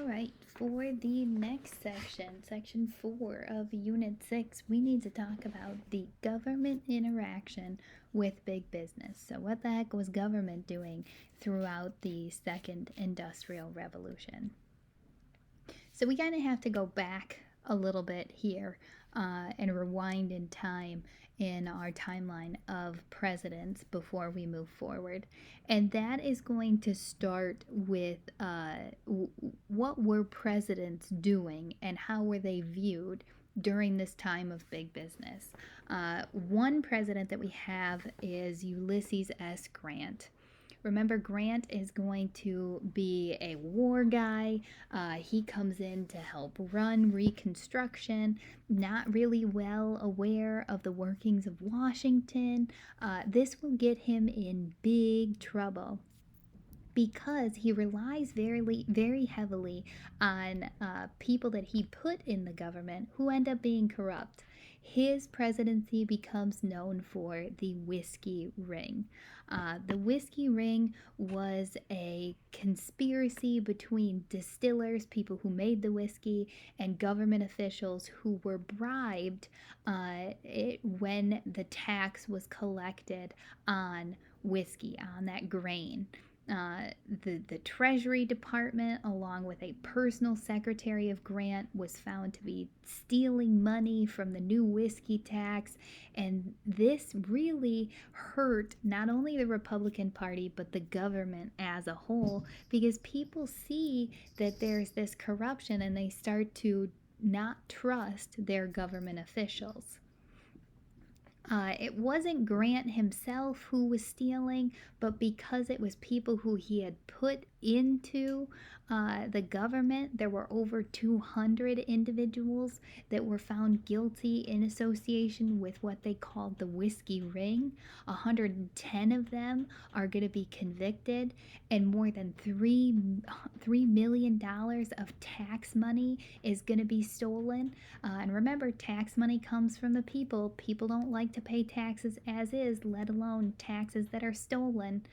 Alright, for the next section 4 of Unit 6, we need to talk about the government interaction with big business. So, what the heck was government doing throughout the Second Industrial Revolution? So, we kind of have to go back a little bit here and rewind in time in our timeline of presidents before we move forward. And that is going to start with what were presidents doing and how were they viewed during this time of big business. One president that we have is Ulysses S. Grant. Remember, Grant is going to be a war guy. He comes in to help run Reconstruction, not really well aware of the workings of Washington. This will get him in big trouble because he relies very heavily on people that he put in the government who end up being corrupt. His presidency becomes known for the Whiskey Ring. The Whiskey Ring was a conspiracy between distillers, people who made the whiskey, and government officials who were bribed when the tax was collected on whiskey, on that grain. The Treasury Department, along with a personal secretary of Grant, was found to be stealing money from the new whiskey tax, and this really hurt not only the Republican Party but the government as a whole, because people see that there's this corruption and they start to not trust their government officials. It wasn't Grant himself who was stealing, but because it was people who he had put into the government, there were over 200 individuals that were found guilty in association with what they called the Whiskey Ring. 110 of them are going to be convicted, and more than $3 million of tax money is going to be stolen. And remember, tax money comes from the people. People don't like to pay taxes as is, let alone taxes that are stolen.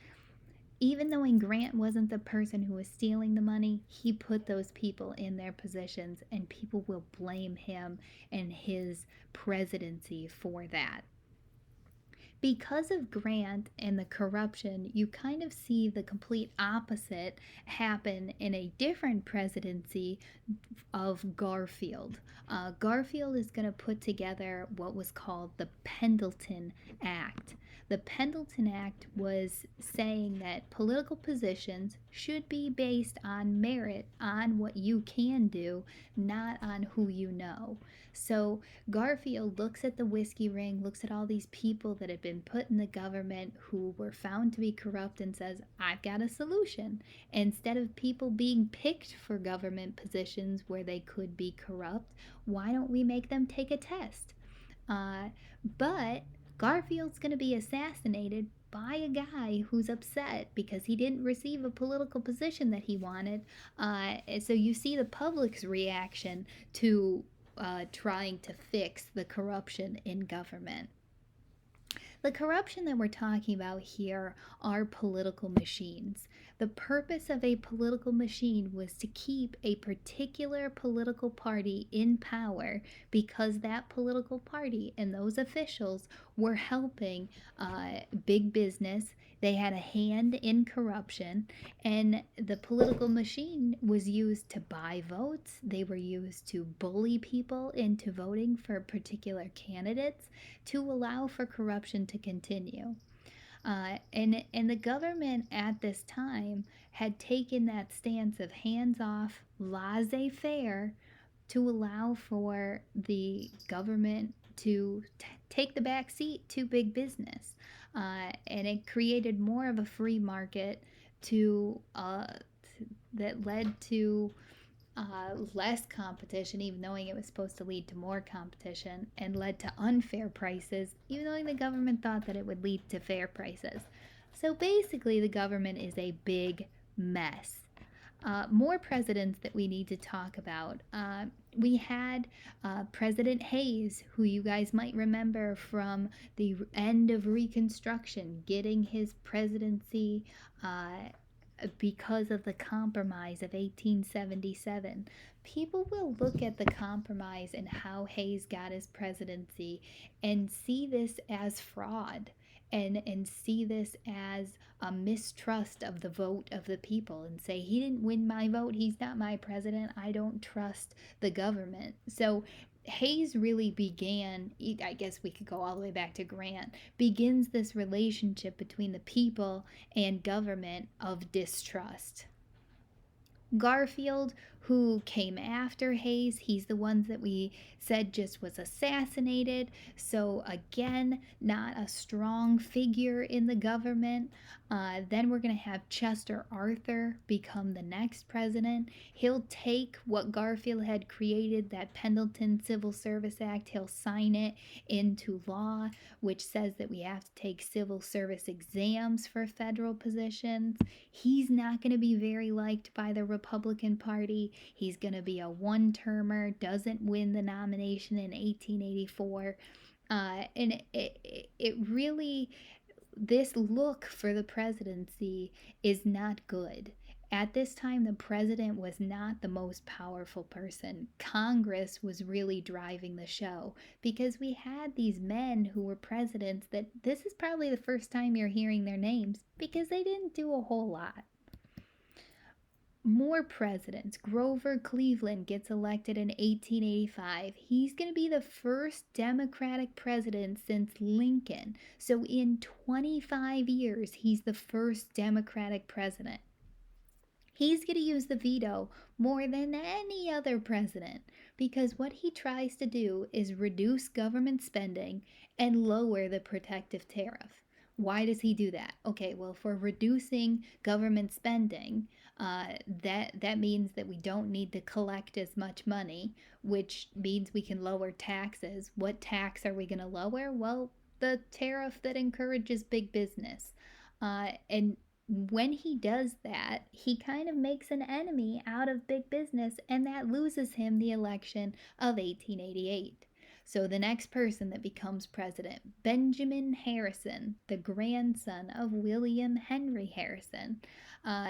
Even though Grant wasn't the person who was stealing the money, he put those people in their positions, and people will blame him and his presidency for that. Because of Grant and the corruption, you kind of see the complete opposite happen in a different presidency of Garfield. Garfield is going to put together what was called the Pendleton Act. The Pendleton Act was saying that political positions should be based on merit, on what you can do, not on who you know. So Garfield looks at the Whiskey Ring, looks at all these people that had been put in the government who were found to be corrupt, and says, I've got a solution. Instead of people being picked for government positions where they could be corrupt, why don't we make them take a test? But Garfield's going to be assassinated by a guy who's upset because he didn't receive a political position that he wanted. So you see the public's reaction to trying to fix the corruption in government. The corruption that we're talking about here are political machines. The purpose of a political machine was to keep a particular political party in power because that political party and those officials were helping big business. They had a hand in corruption, and the political machine was used to buy votes. They were used to bully people into voting for particular candidates to allow for corruption to continue. And the government at this time had taken that stance of hands-off, laissez-faire, to allow for the government to take the back seat to big business. And it created more of a free market that led to less competition, even knowing it was supposed to lead to more competition, and led to unfair prices, even though the government thought that it would lead to fair prices. So basically, the government is a big mess. More presidents that we need to talk about. We had President Hayes, who you guys might remember from the end of Reconstruction, getting his presidency because of the Compromise of 1877. People will look at the Compromise and how Hayes got his presidency and see this as fraud, and see this as a mistrust of the vote of the people, and say, he didn't win my vote, he's not my president, I don't trust the government. So Hayes really began, I guess we could go all the way back to Grant, begins this relationship between the people and government of distrust. Garfield, who came after Hayes, he's the one that we said just was assassinated. So, again, not a strong figure in the government. Then we're going to have Chester Arthur become the next president. He'll take what Garfield had created, that Pendleton Civil Service Act, he'll sign it into law, which says that we have to take civil service exams for federal positions. He's not going to be very liked by the Republican Party. He's going to be a one-termer, doesn't win the nomination in 1884. And it really, this look for the presidency is not good. At this time, the president was not the most powerful person. Congress was really driving the show, because we had these men who were presidents that this is probably the first time you're hearing their names, because they didn't do a whole lot. More presidents. Grover Cleveland gets elected in 1885. He's going to be the first Democratic president since Lincoln. So in 25 years, he's the first Democratic president. He's going to use the veto more than any other president, because what he tries to do is reduce government spending and lower the protective tariff. Why does he do that? Okay, well, for reducing government spending, that means that we don't need to collect as much money, which means we can lower taxes. What tax are we going to lower? Well, the tariff that encourages big business. And when he does that, he kind of makes an enemy out of big business, and that loses him the election of 1888. So the next person that becomes president, Benjamin Harrison, the grandson of William Henry Harrison,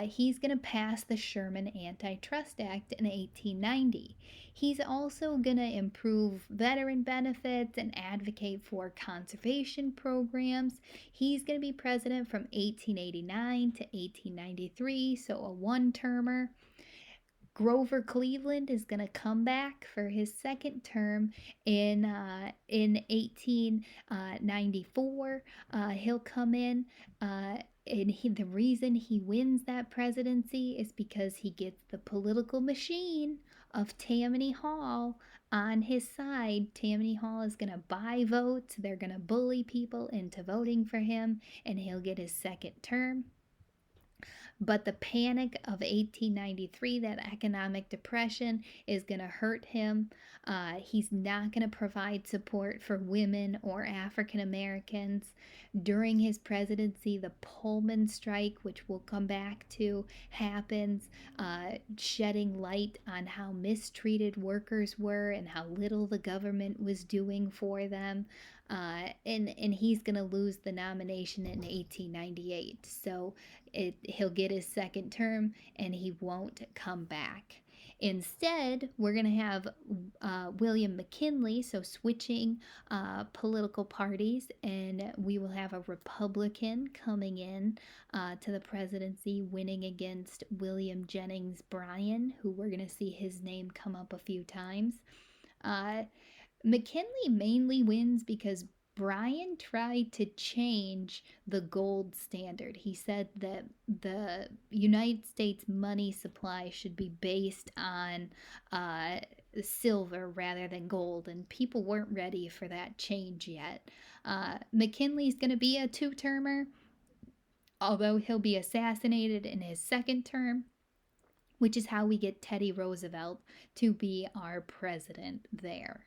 he's going to pass the Sherman Antitrust Act in 1890. He's also going to improve veteran benefits and advocate for conservation programs. He's going to be president from 1889 to 1893, so a one-termer. Grover Cleveland is going to come back for his second term in 1894. He'll come in, and the reason he wins that presidency is because he gets the political machine of Tammany Hall on his side. Tammany Hall is going to buy votes. They're going to bully people into voting for him, and he'll get his second term. But the panic of 1893, that economic depression, is going to hurt him. He's not going to provide support for women or African Americans. During his presidency, the Pullman strike, which we'll come back to, happens, shedding light on how mistreated workers were and how little the government was doing for them. And he's going to lose the nomination in 1898. So he'll get his second term and he won't come back. Instead, we're going to have William McKinley, so switching political parties, and we will have a Republican coming in to the presidency, winning against William Jennings Bryan, who we're going to see his name come up a few times. McKinley mainly wins because Bryan tried to change the gold standard. He said that the United States money supply should be based on silver rather than gold, and people weren't ready for that change yet. McKinley's going to be a two-termer, although he'll be assassinated in his second term, which is how we get Teddy Roosevelt to be our president there.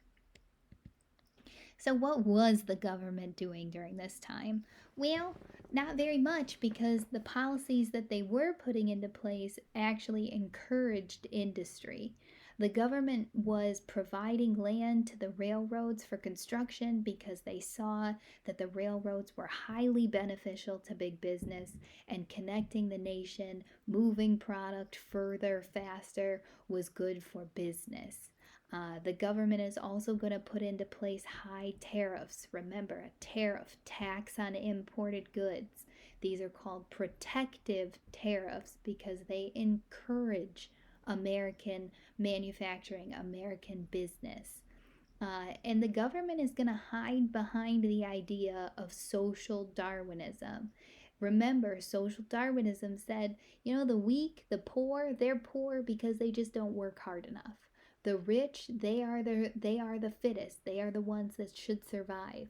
So what was the government doing during this time? Well, not very much, because the policies that they were putting into place actually encouraged industry. The government was providing land to the railroads for construction because they saw that the railroads were highly beneficial to big business, and connecting the nation, moving product further, faster was good for business. The government is also going to put into place high tariffs. Remember, a tariff, tax on imported goods. These are called protective tariffs because they encourage American manufacturing, American business. And the government is going to hide behind the idea of social Darwinism. Remember, social Darwinism said, the weak, the poor, they're poor because they just don't work hard enough. The rich, they are the fittest. They are the ones that should survive.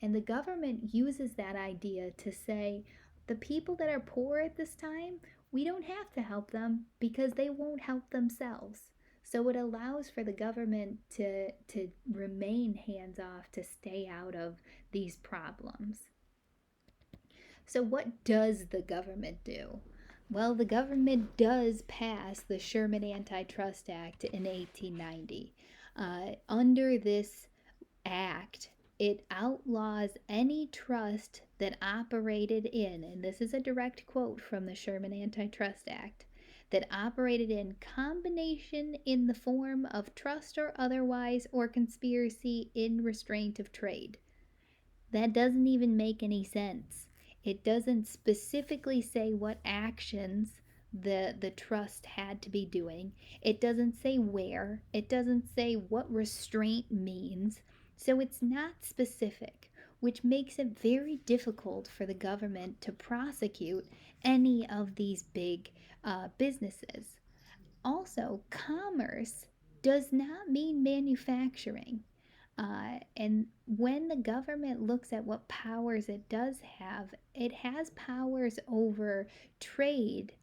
And the government uses that idea to say the people that are poor at this time, we don't have to help them because they won't help themselves. So it allows for the government to remain hands off, to stay out of these problems. So, what does the government do? Well, the government does pass the Sherman Antitrust Act in 1890. Under this act, it outlaws any trust that operated in, and this is a direct quote from the Sherman Antitrust Act, that operated in combination in the form of trust or otherwise or conspiracy in restraint of trade. That doesn't even make any sense. It doesn't specifically say what actions the trust had to be doing. It doesn't say where. It doesn't say what restraint means. So it's not specific, which makes it very difficult for the government to prosecute any of these big businesses. Also, commerce does not mean manufacturing. And when the government looks at what powers it does have, it has powers over trade.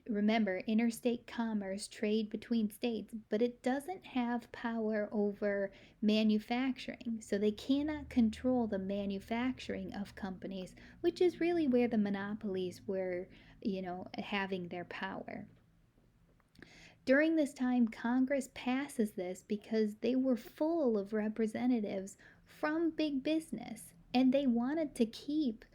Remember, interstate commerce, trade between states, but it doesn't have power over manufacturing. So they cannot control the manufacturing of companies, which is really where the monopolies were, having their power. During this time, Congress passes this because they were full of representatives from big business and they wanted to keep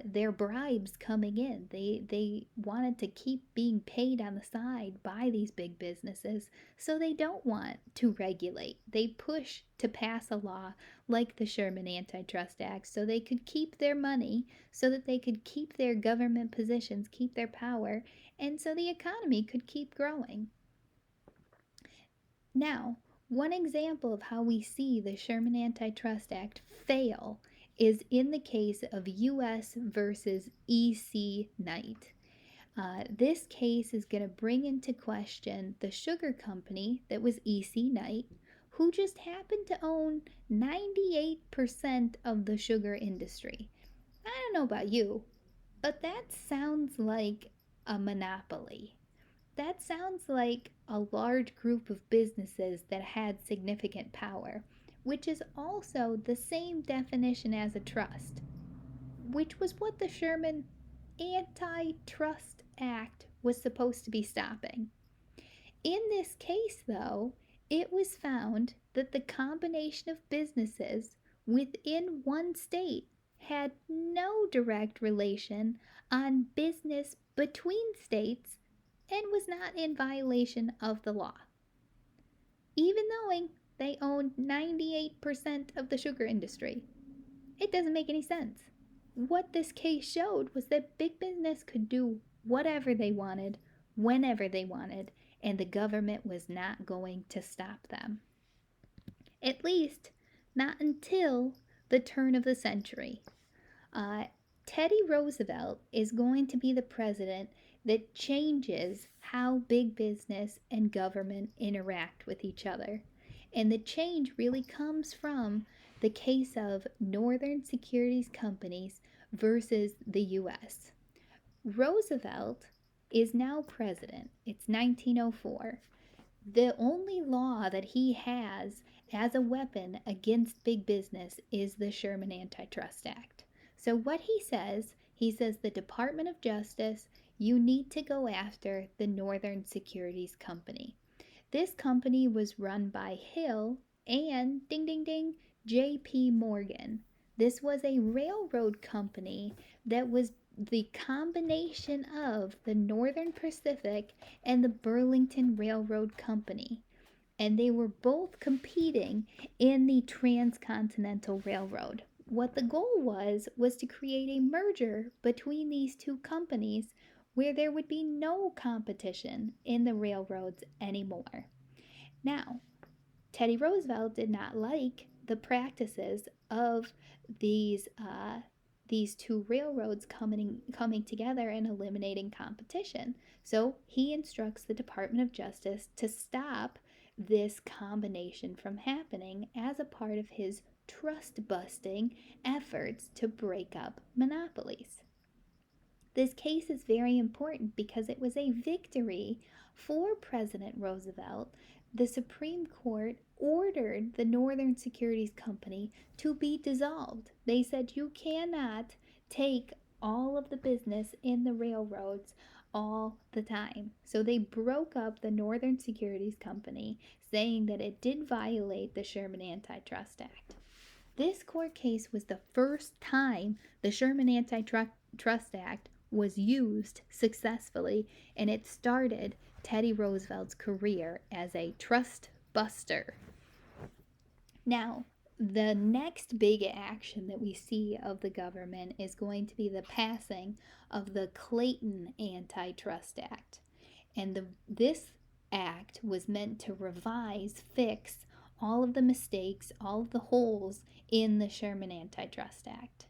their bribes coming in. They wanted to keep being paid on the side by these big businesses, so they don't want to regulate. They push to pass a law like the Sherman Antitrust Act so they could keep their money, so that they could keep their government positions, keep their power, and so the economy could keep growing. Now, one example of how we see the Sherman Antitrust Act fail is in the case of U.S. versus E.C. Knight. This case is going to bring into question the sugar company that was E.C. Knight, who just happened to own 98% of the sugar industry. I don't know about you, but that sounds like a monopoly. That sounds like a large group of businesses that had significant power, which is also the same definition as a trust, which was what the Sherman Antitrust Act was supposed to be stopping. In this case, though, it was found that the combination of businesses within one state had no direct relation on business between states and was not in violation of the law, even though they owned 98% of the sugar industry. It doesn't make any sense. What this case showed was that big business could do whatever they wanted, whenever they wanted, and the government was not going to stop them. At least, not until the turn of the century. Teddy Roosevelt is going to be the president that changes how big business and government interact with each other. And the change really comes from the case of Northern Securities Companies versus the US. Roosevelt is now president. It's 1904. The only law that he has as a weapon against big business is the Sherman Antitrust Act. So what he says the Department of Justice, you need to go after the Northern Securities Company. This company was run by Hill and ding ding ding J.P. Morgan. This was a railroad company that was the combination of the Northern Pacific and the Burlington Railroad Company. And they were both competing in the Transcontinental Railroad. What the goal was to create a merger between these two companies where there would be no competition in the railroads anymore. Now, Teddy Roosevelt did not like the practices of these two railroads coming together and eliminating competition. So he instructs the Department of Justice to stop this combination from happening as a part of his trust busting efforts to break up monopolies. This case is very important because it was a victory for President Roosevelt. The Supreme Court ordered the Northern Securities Company to be dissolved. They said you cannot take all of the business in the railroads all the time. So they broke up the Northern Securities Company, saying that it did violate the Sherman Antitrust Act. This court case was the first time the Sherman Antitrust Act was used successfully, and it started Teddy Roosevelt's career as a trust buster. Now, the next big action that we see of the government is going to be the passing of the Clayton Antitrust Act. And this act was meant to fix all of the mistakes, all of the holes in the Sherman Antitrust Act.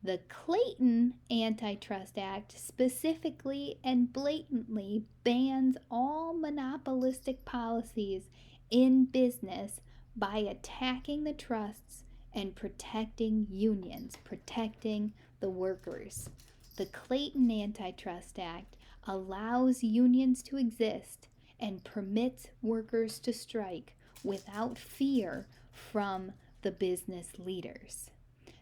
The Clayton Antitrust Act specifically and blatantly bans all monopolistic policies in business by attacking the trusts and protecting unions, protecting the workers. The Clayton Antitrust Act allows unions to exist and permits workers to strike without fear from the business leaders.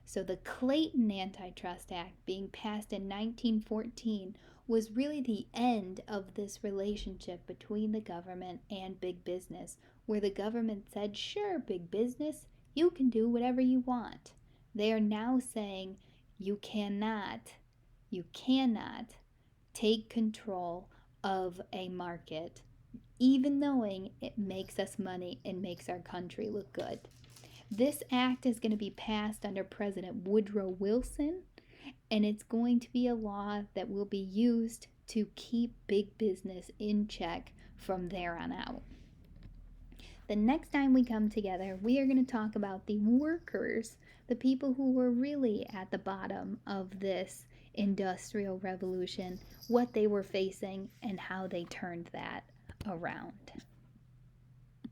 So the Clayton Antitrust Act, being passed in 1914, was really the end of this relationship between the government and big business, where the government said, sure, big business, you can do whatever you want. They are now saying you cannot take control of a market, even knowing it makes us money and makes our country look good. This act is going to be passed under President Woodrow Wilson, and it's going to be a law that will be used to keep big business in check from there on out. The next time we come together, we are going to talk about the workers, the people who were really at the bottom of this industrial revolution, what they were facing, and how they turned that around.